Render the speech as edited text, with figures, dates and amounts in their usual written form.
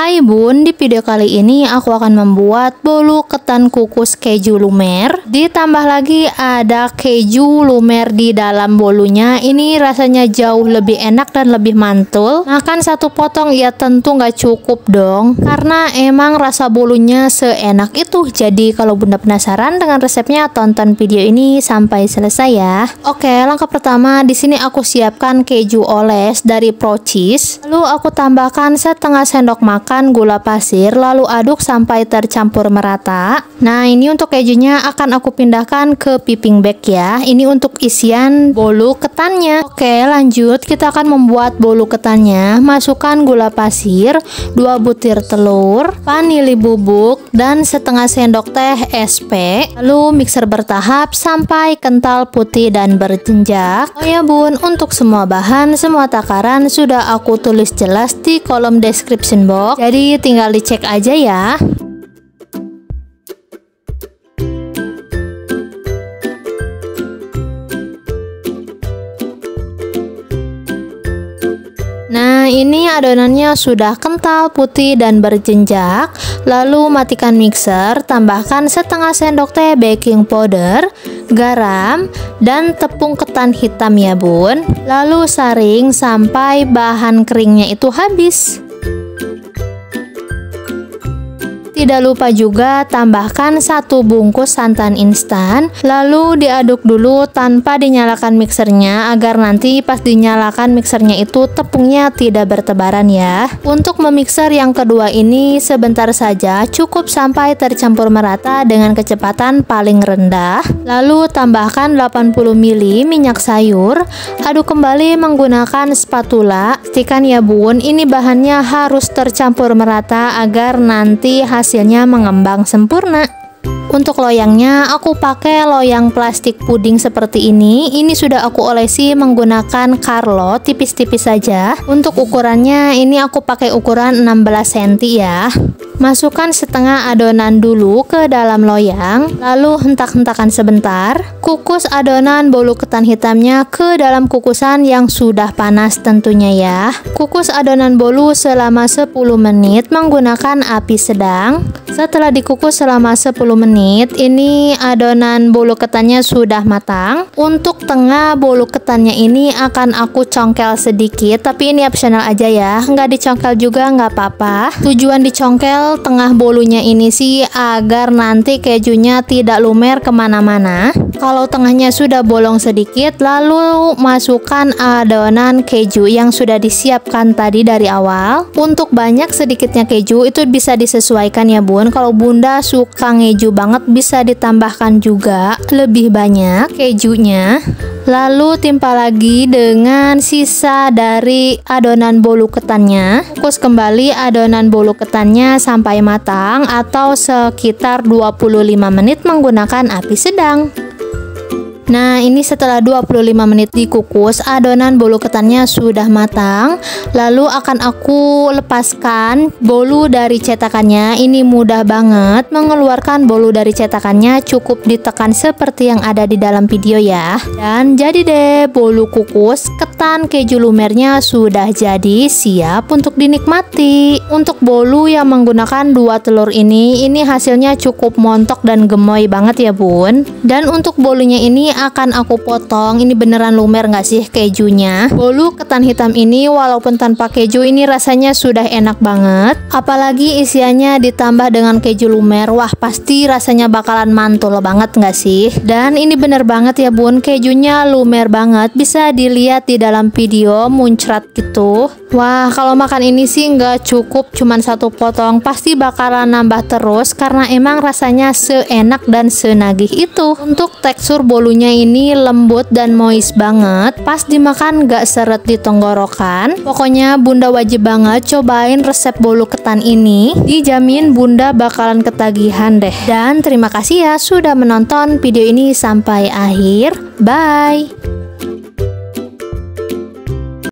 Hai bun, di video kali ini aku akan membuat bolu ketan kukus keju lumer. Ditambah lagi ada keju lumer di dalam bolunya. Ini rasanya jauh lebih enak dan lebih mantul. Makan satu potong ya tentu nggak cukup dong, karena emang rasa bolunya seenak itu. Jadi kalau bunda penasaran dengan resepnya, tonton video ini sampai selesai ya. Oke, langkah pertama di sini aku siapkan keju oles dari Procis. Lalu aku tambahkan setengah sendok makan gula pasir, lalu aduk sampai tercampur merata. Nah, ini untuk kejunya akan aku pindahkan ke piping bag ya. Ini untuk isian bolu ketannya. Oke, lanjut kita akan membuat bolu ketannya. Masukkan gula pasir, 2 butir telur, vanili bubuk, dan setengah sendok teh SP. Lalu mixer bertahap sampai kental putih dan berjenjak. Oh ya bun, untuk semua bahan, semua takaran sudah aku tulis jelas di kolom description box. Jadi tinggal dicek aja ya. Nah, ini adonannya sudah kental, putih, dan berjenjak. Lalu matikan mixer, tambahkan setengah sendok teh baking powder, garam, dan tepung ketan hitam ya bun. Lalu saring sampai bahan keringnya itu habis. Tidak lupa juga tambahkan 1 bungkus santan instan, lalu diaduk dulu tanpa dinyalakan mixernya agar nanti pas dinyalakan mixernya itu tepungnya tidak bertebaran ya. Untuk memixer yang kedua ini sebentar saja, cukup sampai tercampur merata dengan kecepatan paling rendah. Lalu tambahkan 80 ml minyak sayur, aduk kembali menggunakan spatula. Pastikan ya bun, ini bahannya harus tercampur merata agar nanti hasilnya mengembang sempurna. Untuk loyangnya aku pakai loyang plastik puding seperti ini. Ini sudah aku olesi menggunakan Carlo tipis-tipis saja. Untuk ukurannya ini aku pakai ukuran 16 cm ya. Masukkan setengah adonan dulu ke dalam loyang, lalu hentak-hentakan sebentar. Kukus adonan bolu ketan hitamnya ke dalam kukusan yang sudah panas tentunya ya. Kukus adonan bolu selama 10 menit menggunakan api sedang. Setelah dikukus selama 10 menit, ini adonan bolu ketannya sudah matang. Untuk tengah bolu ketannya ini akan aku congkel sedikit, tapi ini optional aja ya. Nggak dicongkel juga nggak apa-apa. Tujuan dicongkel tengah bolunya ini sih agar nanti kejunya tidak lumer kemana-mana. Kalau tengahnya sudah bolong sedikit, lalu masukkan adonan keju yang sudah disiapkan tadi dari awal. Untuk banyak sedikitnya keju itu bisa disesuaikan ya bun. Kalau bunda suka ngeju banget bisa ditambahkan juga lebih banyak kejunya. Lalu timpa lagi dengan sisa dari adonan bolu ketannya. Kukus kembali adonan bolu ketannya sampai matang atau sekitar 25 menit menggunakan api sedang. Nah, ini setelah 25 menit dikukus, adonan bolu ketannya sudah matang. Lalu akan aku lepaskan bolu dari cetakannya. Ini mudah banget mengeluarkan bolu dari cetakannya, cukup ditekan seperti yang ada di dalam video ya. Dan jadi deh, bolu kukus ketan keju lumernya sudah jadi, siap untuk dinikmati. Untuk bolu yang menggunakan 2 telur ini hasilnya cukup montok dan gemoy banget ya bun. Dan untuk bolunya ini akan aku potong. Ini beneran lumer nggak sih kejunya? Bolu ketan hitam ini walaupun tanpa keju ini rasanya sudah enak banget. Apalagi isiannya ditambah dengan keju lumer, wah pasti rasanya bakalan mantul banget nggak sih? Dan ini bener banget ya bun, kejunya lumer banget. Bisa dilihat di dalam video muncrat gitu. Wah, kalau makan ini sih nggak cukup cuman 1 potong, pasti bakalan nambah terus karena emang rasanya seenak dan senagih itu. Untuk tekstur bolunya ini lembut dan moist banget, pas dimakan gak seret di tenggorokan. Pokoknya bunda wajib banget cobain resep bolu ketan ini, dijamin bunda bakalan ketagihan deh. Dan terima kasih ya sudah menonton video ini sampai akhir. Bye.